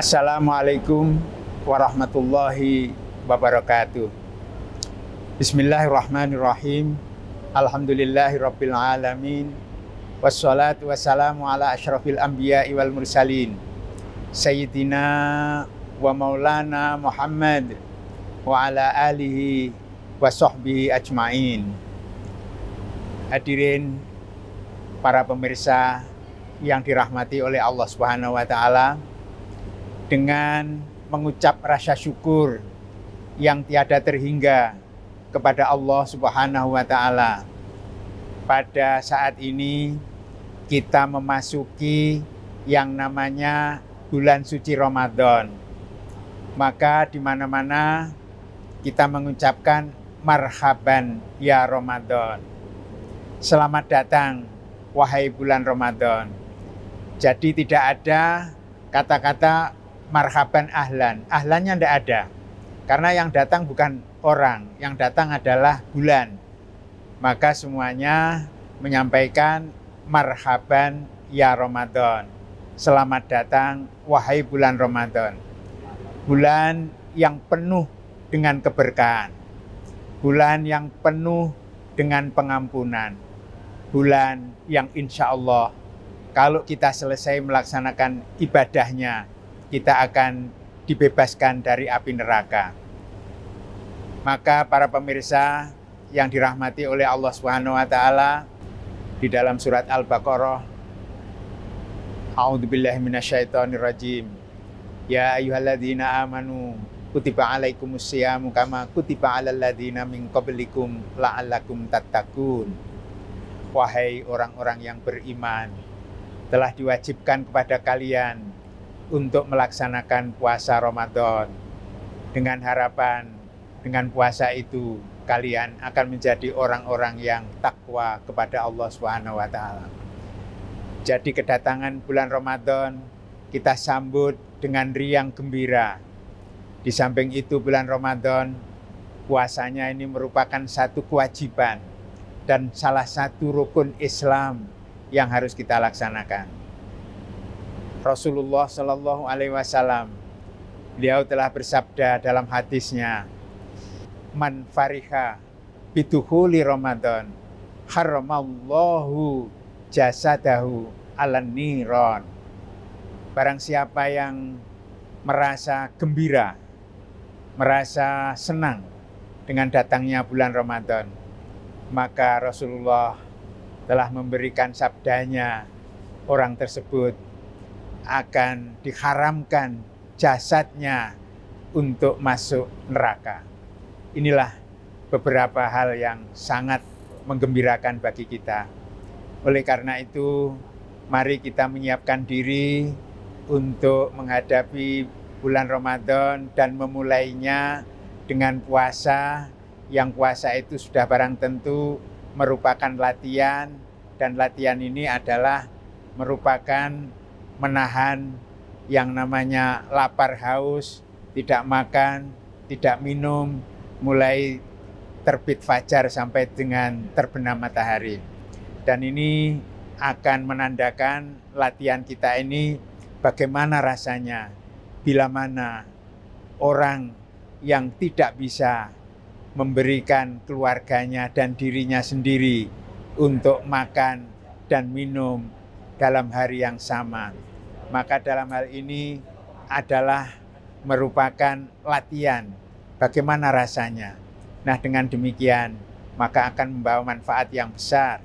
Assalamualaikum warahmatullahi wabarakatuh. Bismillahirrahmanirrahim. Alhamdulillahirabbil alamin. Wassalatu wassalamu ala asyrafil anbiya'i wal mursalin. Sayyidina wa maulana Muhammad wa ala alihi wa sahbihi ajmain. Hadirin para pemirsa yang dirahmati oleh Allah Subhanahu wa taala, dengan mengucap rasa syukur yang tiada terhingga kepada Allah Subhanahu wa taala, pada saat ini kita memasuki yang namanya bulan suci Ramadan. Maka di mana-mana kita mengucapkan marhaban ya Ramadan. Selamat datang wahai bulan Ramadan. Jadi tidak ada kata-kata marhaban ahlan. Ahlannya tidak ada. Karena yang datang bukan orang, yang datang adalah bulan. Maka semuanya menyampaikan marhaban ya Ramadan. Selamat datang wahai bulan Ramadan. Bulan yang penuh dengan keberkahan. Bulan yang penuh dengan pengampunan. Bulan yang insya Allah kalau kita selesai melaksanakan ibadahnya, kita akan dibebaskan dari api neraka. Maka para pemirsa yang dirahmati oleh Allah Subhanahu wa taala, di dalam surat Al-Baqarah, A'udzubillahi minasyaitonirrajim. Ya ayyuhalladzina amanu kutiba alaikumusyamu kama kutiba alal ladzina min qablikum la'allakum tattaqun. Wahai orang-orang yang beriman, telah diwajibkan kepada kalian untuk melaksanakan puasa Ramadan, dengan harapan dengan puasa itu kalian akan menjadi orang-orang yang takwa kepada Allah Subhanahu wa taala. Jadi kedatangan bulan Ramadan kita sambut dengan riang gembira. Di samping itu bulan Ramadan, puasanya ini merupakan satu kewajiban dan salah satu rukun Islam yang harus kita laksanakan. Rasulullah Shallallahu Alaihi Wasallam, beliau telah bersabda dalam hadisnya, man fariha bidukhuli Ramadan haramallahu jasadahu alan niron. Barang siapa yang merasa gembira, merasa senang dengan datangnya bulan Ramadan, maka Rasulullah telah memberikan sabdanya, orang tersebut akan diharamkan jasadnya untuk masuk neraka. Inilah beberapa hal yang sangat menggembirakan bagi kita. Oleh karena itu, mari kita menyiapkan diri untuk menghadapi bulan Ramadan dan memulainya dengan puasa, yang puasa itu sudah barang tentu merupakan latihan, dan latihan ini adalah merupakan menahan yang namanya lapar haus, tidak makan, tidak minum, mulai terbit fajar sampai dengan terbenam matahari. Dan ini akan menandakan latihan kita ini bagaimana rasanya bila mana orang yang tidak bisa memberikan keluarganya dan dirinya sendiri untuk makan dan minum dalam hari yang sama. Maka dalam hal ini adalah merupakan latihan bagaimana rasanya. Nah, dengan demikian maka akan membawa manfaat yang besar.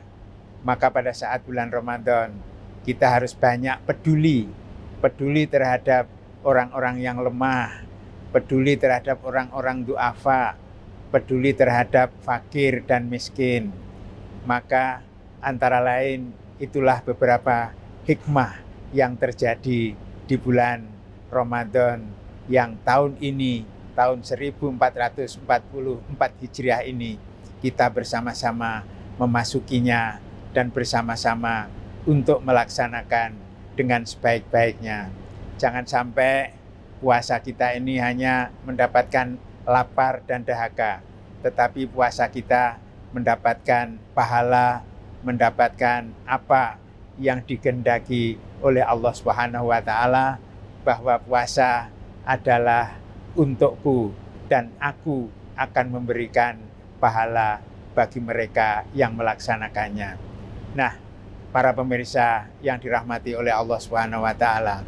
Maka pada saat bulan Ramadan kita harus banyak peduli terhadap orang-orang yang lemah, peduli terhadap orang-orang du'afa, peduli terhadap fakir dan miskin. Maka antara lain itulah beberapa hikmah yang terjadi di bulan Ramadan yang tahun ini, tahun 1444 Hijriah ini, kita bersama-sama memasukinya dan bersama-sama untuk melaksanakan dengan sebaik-baiknya. Jangan sampai puasa kita ini hanya mendapatkan lapar dan dahaga, tetapi puasa kita mendapatkan pahala, mendapatkan apa yang dikehendaki oleh Allah Subhanahu wa taala, bahwa puasa adalah untukku dan aku akan memberikan pahala bagi mereka yang melaksanakannya. Nah, para pemirsa yang dirahmati oleh Allah Subhanahu wa taala,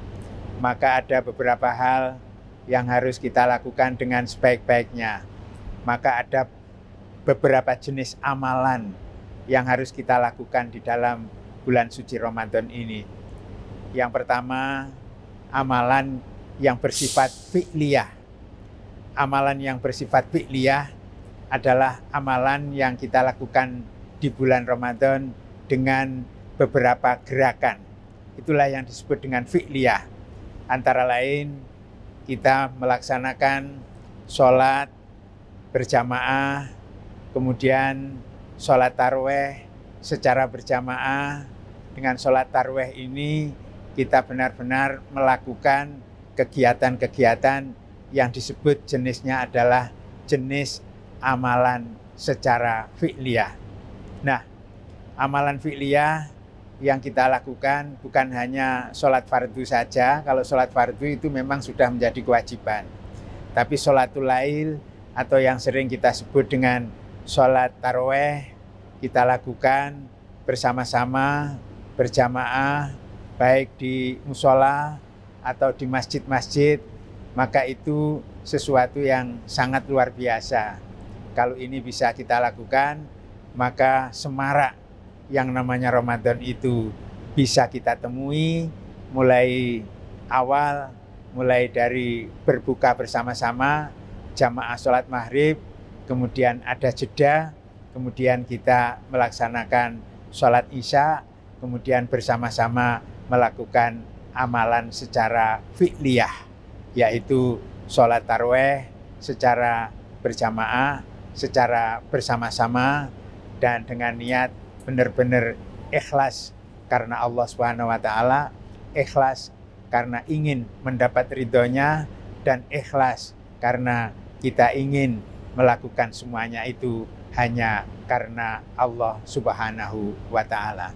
maka ada beberapa hal yang harus kita lakukan dengan sebaik-baiknya. Maka ada beberapa jenis amalan yang harus kita lakukan di dalam bulan suci Ramadan ini. Yang pertama, amalan yang bersifat fi'liyah. Amalan yang bersifat fi'liyah adalah amalan yang kita lakukan di bulan Ramadan dengan beberapa gerakan. Itulah yang disebut dengan fi'liyah. Antara lain, kita melaksanakan sholat berjamaah, kemudian sholat tarawih secara berjamaah. Dengan sholat tarawih ini kita benar-benar melakukan kegiatan-kegiatan yang disebut jenisnya adalah jenis amalan secara fi'liyah. Nah, amalan fi'liyah yang kita lakukan bukan hanya sholat fardu saja. Kalau sholat fardu itu memang sudah menjadi kewajiban. Tapi sholatul lail atau yang sering kita sebut dengan sholat tarawih kita lakukan bersama-sama, berjamaah, baik di musola atau di masjid-masjid. Maka itu sesuatu yang sangat luar biasa. Kalau ini bisa kita lakukan, maka semarak yang namanya Ramadan itu bisa kita temui mulai awal, mulai dari berbuka bersama-sama, jamaah sholat maghrib, kemudian ada jeda, kemudian kita melaksanakan sholat isya, kemudian bersama-sama melakukan amalan secara fi'liyah, yaitu sholat tarawih secara berjamaah, secara bersama-sama, dan dengan niat benar-benar ikhlas karena Allah Subhanahu wa taala, ikhlas karena ingin mendapat ridhonya, dan ikhlas karena kita ingin melakukan semuanya itu hanya karena Allah Subhanahu wa taala.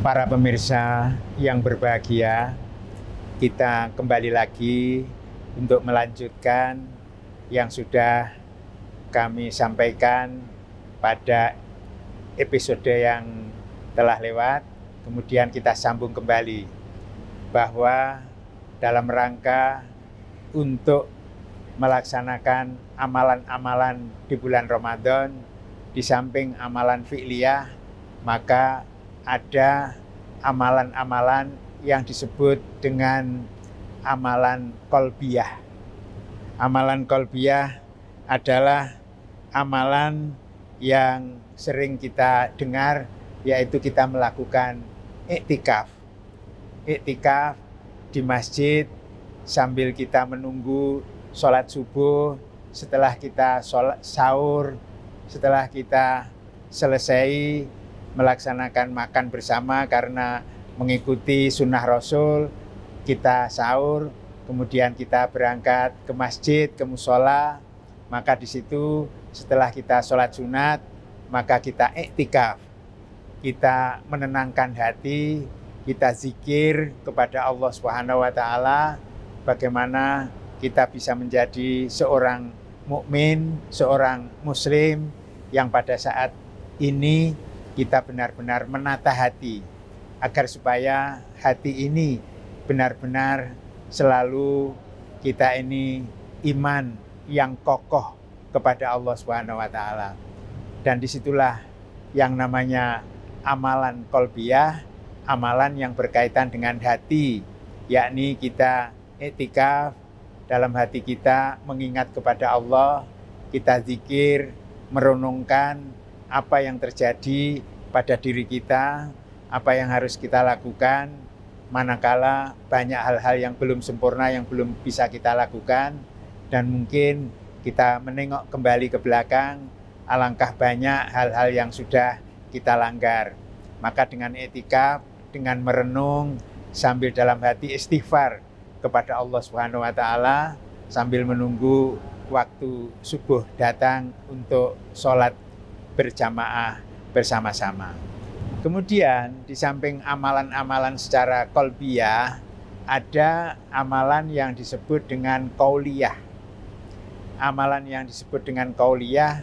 Para pemirsa yang berbahagia, kita kembali lagi untuk melanjutkan yang sudah kami sampaikan pada episode yang telah lewat. Kemudian kita sambung kembali bahwa dalam rangka untuk melaksanakan amalan-amalan di bulan Ramadan, di samping amalan fi'liyah, maka ada amalan-amalan yang disebut dengan amalan qalbiyah. Amalan qalbiyah adalah amalan yang sering kita dengar, yaitu kita melakukan iktikaf. Iktikaf di masjid sambil kita menunggu sholat subuh, setelah kita sholat sahur, setelah kita selesai melaksanakan makan bersama karena mengikuti sunnah Rasul, kita sahur, kemudian kita berangkat ke masjid, ke musola, maka di situ setelah kita sholat sunat, maka kita iktikaf. Kita menenangkan hati, kita zikir kepada Allah Subhanahu wa taala, bagaimana kita bisa menjadi seorang mukmin, seorang muslim yang pada saat ini kita benar-benar menata hati agar supaya hati ini benar-benar selalu kita ini iman yang kokoh kepada Allah Subhanahu wa taala. Dan disitulah yang namanya amalan qalbiyah, amalan yang berkaitan dengan hati, yakni kita iktikaf, dalam hati kita mengingat kepada Allah, kita zikir, merenungkan apa yang terjadi pada diri kita, apa yang harus kita lakukan, manakala banyak hal-hal yang belum sempurna, yang belum bisa kita lakukan, dan mungkin kita menengok kembali ke belakang, alangkah banyak hal-hal yang sudah kita langgar. Maka dengan iktikaf, dengan merenung, sambil dalam hati istighfar kepada Allah Subhanahu wa taala, sambil menunggu waktu subuh datang untuk sholat berjamaah bersama-sama. Kemudian di samping amalan-amalan secara qalbiyah, ada amalan yang disebut dengan qauliyah. Amalan yang disebut dengan qauliyah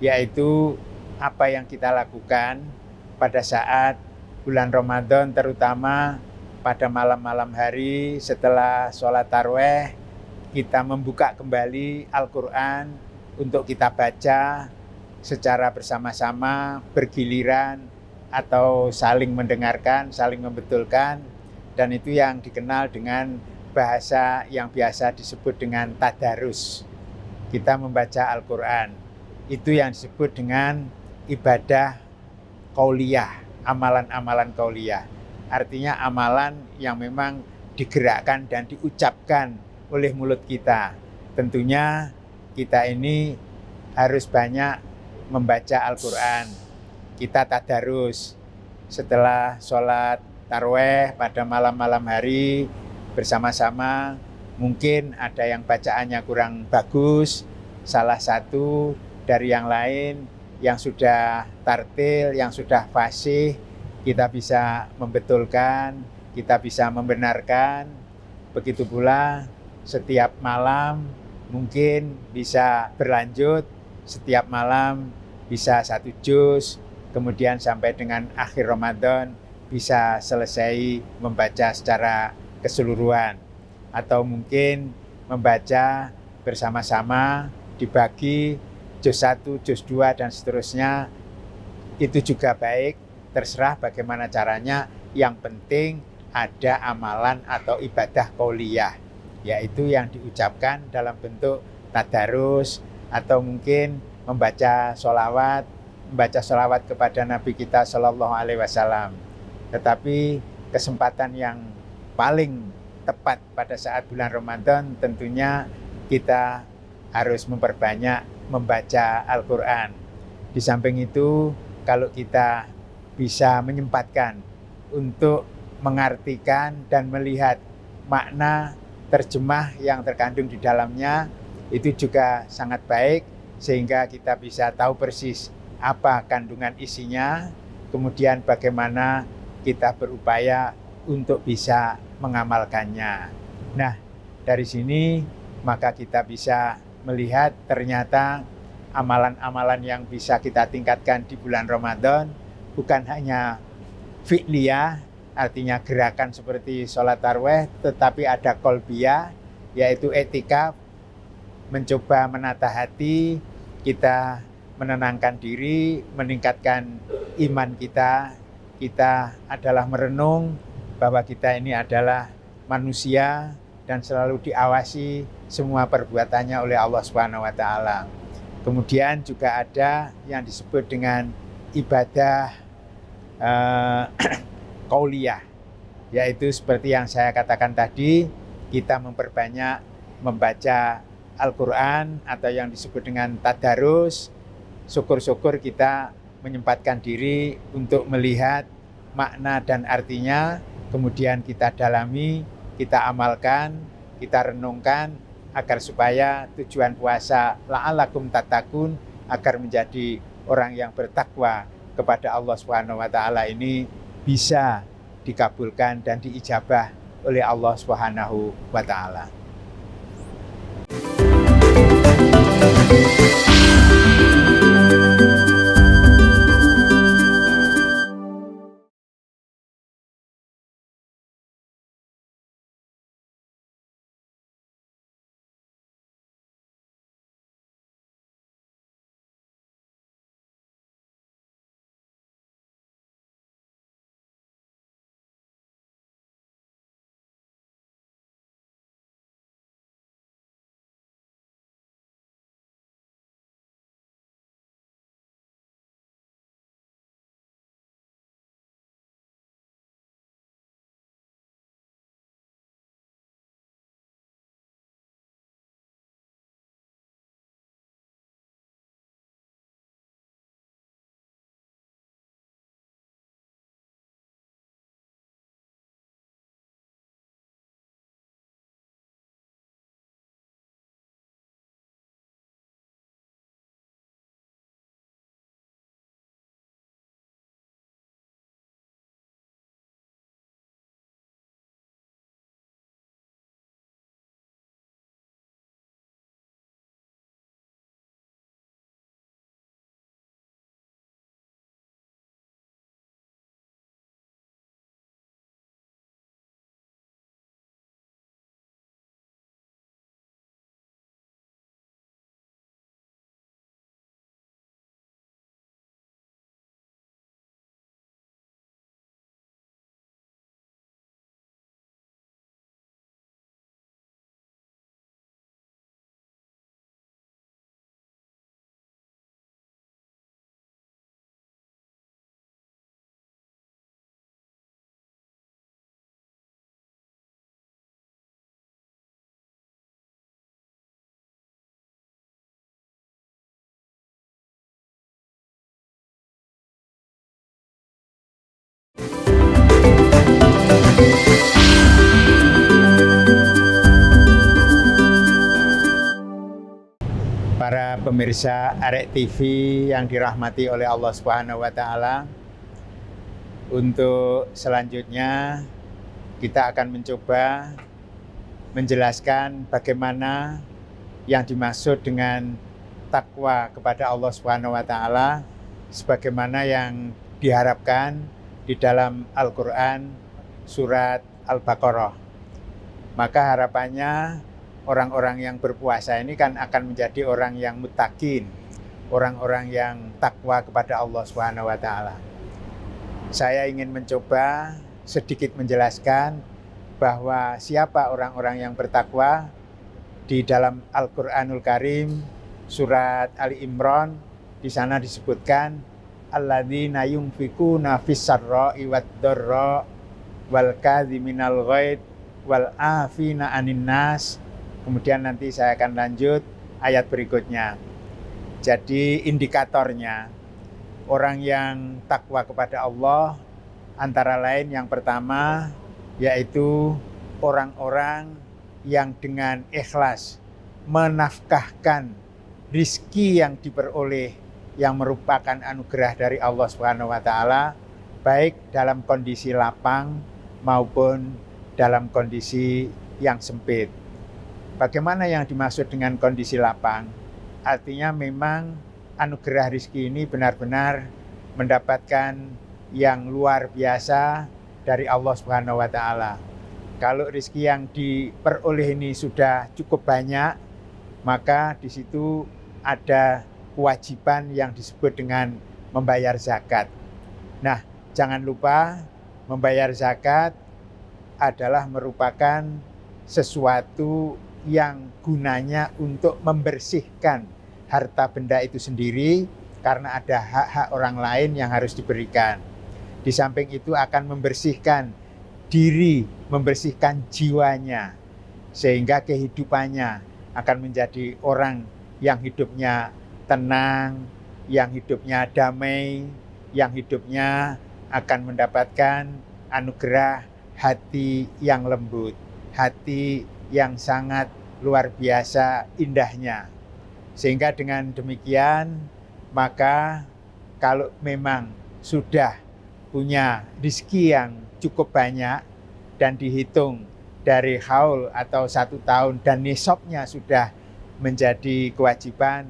yaitu apa yang kita lakukan pada saat bulan Ramadan, terutama pada malam-malam hari setelah sholat tarawih, kita membuka kembali Al-Quran untuk kita baca secara bersama-sama, bergiliran, atau saling mendengarkan, saling membetulkan. Dan itu yang dikenal dengan bahasa yang biasa disebut dengan tadarus. Kita membaca Al-Quran. Itu yang disebut dengan ibadah qauliyah, amalan-amalan qauliyah. Artinya amalan yang memang digerakkan dan diucapkan oleh mulut kita. Tentunya kita ini harus banyak membaca Al-Quran. Kita tadarus setelah sholat tarawih pada malam-malam hari bersama-sama. Mungkin ada yang bacaannya kurang bagus, salah satu dari yang lain yang sudah tartil, yang sudah fasih, kita bisa membetulkan, kita bisa membenarkan. Begitu pula setiap malam mungkin bisa berlanjut, setiap malam bisa 1 juz, kemudian sampai dengan akhir Ramadan bisa selesai membaca secara keseluruhan. Atau mungkin membaca bersama-sama, dibagi juz 1, juz 2, dan seterusnya. Itu juga baik, terserah bagaimana caranya. Yang penting ada amalan atau ibadah qauliyah, yaitu yang diucapkan dalam bentuk tadarus, atau mungkin membaca sholawat kepada Nabi kita Shallallahu Alaihi Wasallam. Tetapi kesempatan yang paling tepat pada saat bulan Ramadan tentunya kita harus memperbanyak membaca Al-Quran. Di samping itu, kalau kita bisa menyempatkan untuk mengartikan dan melihat makna terjemah yang terkandung di dalamnya, itu juga sangat baik, sehingga kita bisa tahu persis apa kandungan isinya, kemudian bagaimana kita berupaya untuk bisa mengamalkannya. Nah, dari sini maka kita bisa melihat ternyata amalan-amalan yang bisa kita tingkatkan di bulan Ramadan bukan hanya fi'liyah, artinya gerakan seperti sholat tarawih, tetapi ada kolbiyah, yaitu etikaf, mencoba menata hati, kita menenangkan diri, meningkatkan iman kita. Kita adalah merenung bahwa kita ini adalah manusia dan selalu diawasi semua perbuatannya oleh Allah Subhanahu wa taala. Kemudian juga ada yang disebut dengan ibadah qauliyah, yaitu seperti yang saya katakan tadi, kita memperbanyak membaca Al-Quran atau yang disebut dengan tadarus. Syukur-syukur kita menyempatkan diri untuk melihat makna dan artinya, kemudian kita dalami, kita amalkan, kita renungkan, agar supaya tujuan puasa la'allakum tattaqun, agar menjadi orang yang bertakwa kepada Allah Subhanahu wa taala ini bisa dikabulkan dan diijabah oleh Allah Subhanahu wa taala. Para pemirsa Arek TV yang dirahmati oleh Allah Subhanahu wa taala, untuk selanjutnya kita akan mencoba menjelaskan bagaimana yang dimaksud dengan takwa kepada Allah Subhanahu wa taala sebagaimana yang diharapkan di dalam Al-Qur'an surat Al-Baqarah. Maka harapannya orang-orang yang berpuasa ini kan akan menjadi orang yang muttaqin, orang-orang yang takwa kepada Allah Subhanahu wa taala. Saya ingin mencoba sedikit menjelaskan bahwa siapa orang-orang yang bertakwa. Di dalam Al-Qur'anul Karim surat Ali Imran, di sana disebutkan alladzina yunfikuna fis-sarra'i wad-dharra wal kadhiminal ghaidz wal afina 'anin nas. Kemudian nanti saya akan lanjut ayat berikutnya. Jadi indikatornya orang yang takwa kepada Allah antara lain yang pertama yaitu orang-orang yang dengan ikhlas menafkahkan rizki yang diperoleh yang merupakan anugerah dari Allah Subhanahu wa taala, baik dalam kondisi lapang maupun dalam kondisi yang sempit. Bagaimana yang dimaksud dengan kondisi lapang? Artinya memang anugerah rizki ini benar-benar mendapatkan yang luar biasa dari Allah Subhanahu wa taala. Kalau rezeki yang diperoleh ini sudah cukup banyak, maka di situ ada kewajiban yang disebut dengan membayar zakat. Nah, jangan lupa membayar zakat adalah merupakan sesuatu yang gunanya untuk membersihkan harta benda itu sendiri karena ada hak-hak orang lain yang harus diberikan. Di samping itu akan membersihkan diri, membersihkan jiwanya, sehingga kehidupannya akan menjadi orang yang hidupnya tenang, yang hidupnya damai, yang hidupnya akan mendapatkan anugerah hati yang lembut, hati yang sangat luar biasa indahnya. Sehingga dengan demikian, maka kalau memang sudah punya rezeki yang cukup banyak dan dihitung dari haul atau 1 tahun dan nisabnya sudah menjadi kewajiban,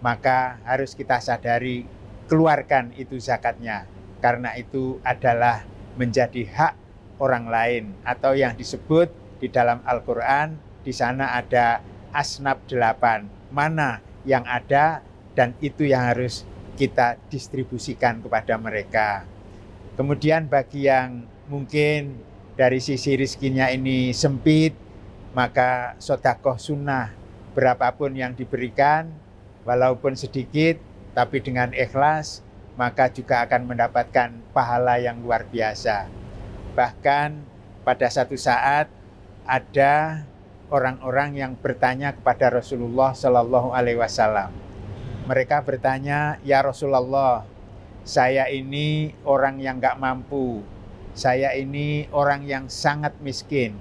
maka harus kita sadari keluarkan itu zakatnya, karena itu adalah menjadi hak orang lain atau yang disebut di dalam Al-Quran, di sana ada asnaf 8, mana yang ada dan itu yang harus kita distribusikan kepada mereka. Kemudian bagi yang mungkin dari sisi rizkinya ini sempit, maka sedekah sunnah berapapun yang diberikan, walaupun sedikit tapi dengan ikhlas, maka juga akan mendapatkan pahala yang luar biasa. Bahkan pada satu saat ada orang-orang yang bertanya kepada Rasulullah Shallallahu Alaihi Wasallam. Mereka bertanya, ya Rasulullah, saya ini orang yang gak mampu, saya ini orang yang sangat miskin,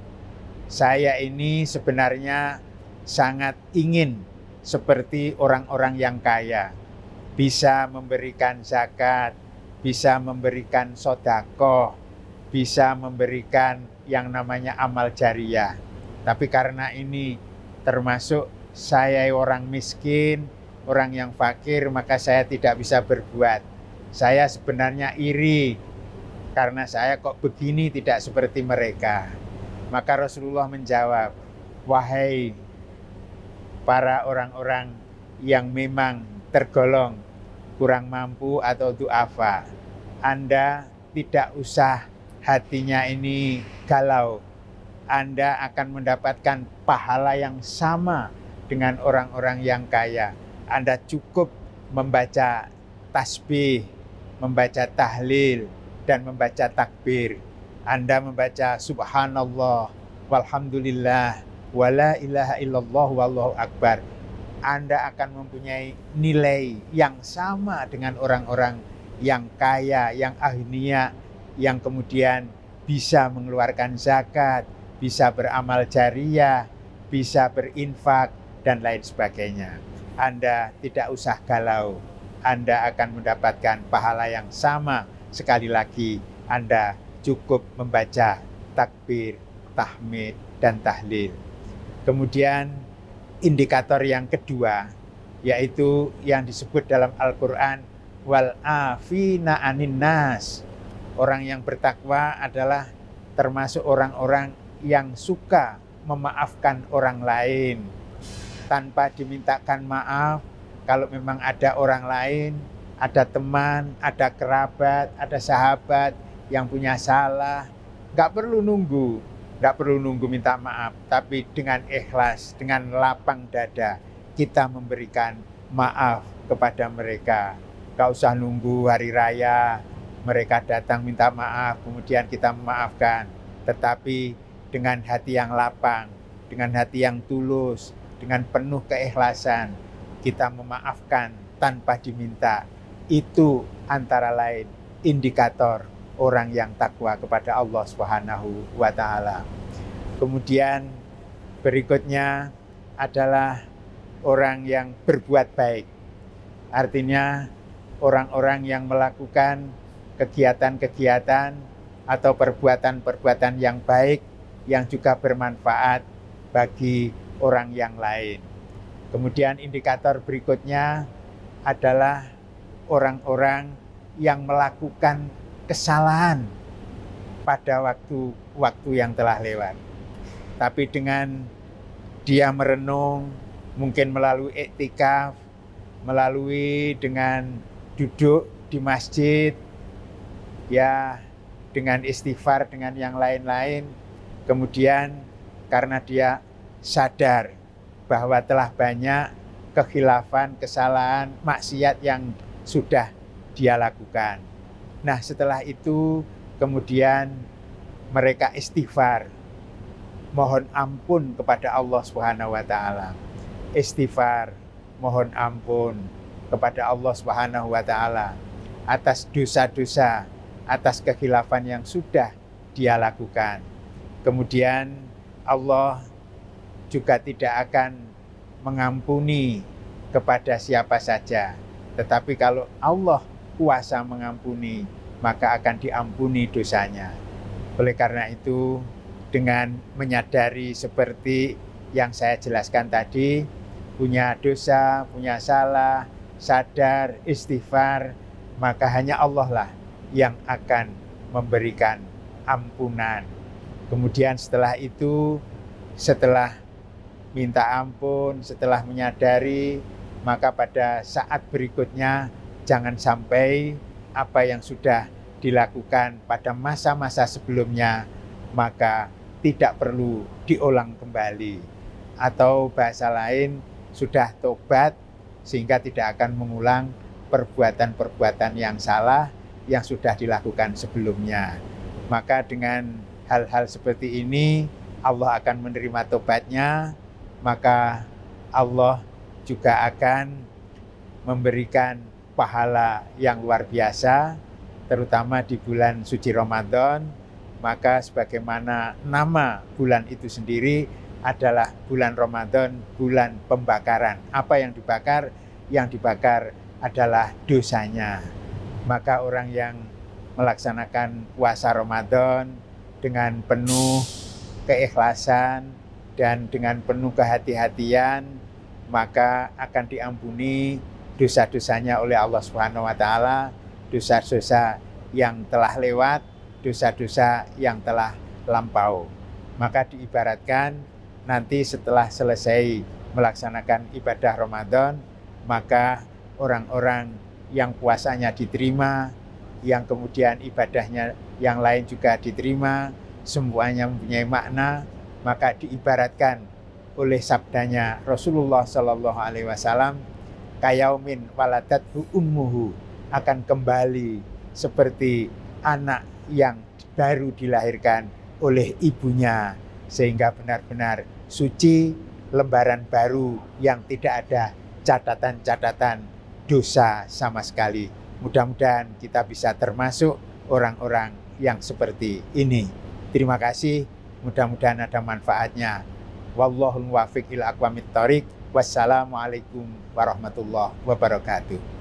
saya ini sebenarnya sangat ingin seperti orang-orang yang kaya, bisa memberikan zakat, bisa memberikan sedekah, bisa memberikan yang namanya amal jariyah. Tapi karena ini termasuk saya orang miskin, orang yang fakir, maka saya tidak bisa berbuat. Saya sebenarnya iri karena saya kok begini tidak seperti mereka. Maka Rasulullah menjawab, wahai para orang-orang yang memang tergolong kurang mampu atau du'afa, Anda tidak usah hatinya ini galau. Anda akan mendapatkan pahala yang sama dengan orang-orang yang kaya. Anda cukup membaca tasbih, membaca tahlil, dan membaca takbir. Anda membaca subhanallah, walhamdulillah, wala ilaha illallah, wallahu akbar. Anda akan mempunyai nilai yang sama dengan orang-orang yang kaya, yang aghnia, yang kemudian bisa mengeluarkan zakat, bisa beramal jariyah, bisa berinfak, dan lain sebagainya. Anda tidak usah galau, Anda akan mendapatkan pahala yang sama. Sekali lagi, Anda cukup membaca takbir, tahmid, dan tahlil. Kemudian indikator yang kedua, yaitu yang disebut dalam Al-Quran, wal afina anin nas. Orang yang bertakwa adalah termasuk orang-orang yang suka memaafkan orang lain tanpa dimintakan maaf. Kalau memang ada orang lain, ada teman, ada kerabat, ada sahabat yang punya salah, nggak perlu nunggu minta maaf, tapi dengan ikhlas, dengan lapang dada kita memberikan maaf kepada mereka. Nggak usah nunggu hari raya mereka datang minta maaf kemudian kita memaafkan, tetapi dengan hati yang lapang, dengan hati yang tulus, dengan penuh keikhlasan kita memaafkan tanpa diminta. Itu antara lain indikator orang yang takwa kepada Allah Subhanahu wa taala. Kemudian berikutnya adalah orang yang berbuat baik. Artinya orang-orang yang melakukan kegiatan-kegiatan atau perbuatan-perbuatan yang baik yang juga bermanfaat bagi orang yang lain. Kemudian indikator berikutnya adalah orang-orang yang melakukan kesalahan pada waktu yang telah lewat. Tapi dengan dia merenung, mungkin melalui iktikaf, melalui dengan duduk di masjid, ya dengan istighfar, dengan yang lain-lain, kemudian karena dia sadar bahwa telah banyak kekhilafan, kesalahan, maksiat yang sudah dia lakukan. Nah, setelah itu kemudian mereka istighfar, mohon ampun kepada Allah Subhanahu wa taala. Istighfar, mohon ampun kepada Allah Subhanahu wa taala atas dosa-dosa, atas kekhilafan yang sudah dia lakukan. Kemudian Allah juga tidak akan mengampuni kepada siapa saja. Tetapi kalau Allah kuasa mengampuni, maka akan diampuni dosanya. Oleh karena itu, dengan menyadari seperti yang saya jelaskan tadi, punya dosa, punya salah, sadar, istighfar, maka hanya Allah lah yang akan memberikan ampunan. Kemudian setelah itu, setelah minta ampun, setelah menyadari, maka pada saat berikutnya jangan sampai apa yang sudah dilakukan pada masa-masa sebelumnya maka tidak perlu diulang kembali, atau bahasa lain sudah tobat sehingga tidak akan mengulang perbuatan-perbuatan yang salah yang sudah dilakukan sebelumnya. Maka dengan hal-hal seperti ini Allah akan menerima tobatnya, maka Allah juga akan memberikan pahala yang luar biasa, terutama di bulan suci Ramadan. Maka sebagaimana nama bulan itu sendiri adalah bulan Ramadan, bulan pembakaran. Apa yang dibakar? Yang dibakar adalah dosanya. Maka orang yang melaksanakan puasa Ramadan dengan penuh keikhlasan dan dengan penuh kehati-hatian, maka akan diampuni dosa-dosanya oleh Allah Subhanahu wa taala, dosa-dosa yang telah lewat, dosa-dosa yang telah lampau. Maka diibaratkan nanti setelah selesai melaksanakan ibadah Ramadan, maka orang-orang yang puasanya diterima, yang kemudian ibadahnya yang lain juga diterima, semuanya mempunyai makna, maka diibaratkan oleh sabdanya Rasulullah Shallallahu Alaihi Wasallam, kayaumin waladathu ummuhu, akan kembali seperti anak yang baru dilahirkan oleh ibunya, sehingga benar-benar suci, lembaran baru yang tidak ada catatan-catatan dosa sama sekali. Mudah-mudahan kita bisa termasuk orang-orang yang seperti ini. Terima kasih, mudah-mudahan ada manfaatnya. Wallahul muwaffiq ila aqwamit thoriq. Wassalamualaikum warahmatullahi wabarakatuh.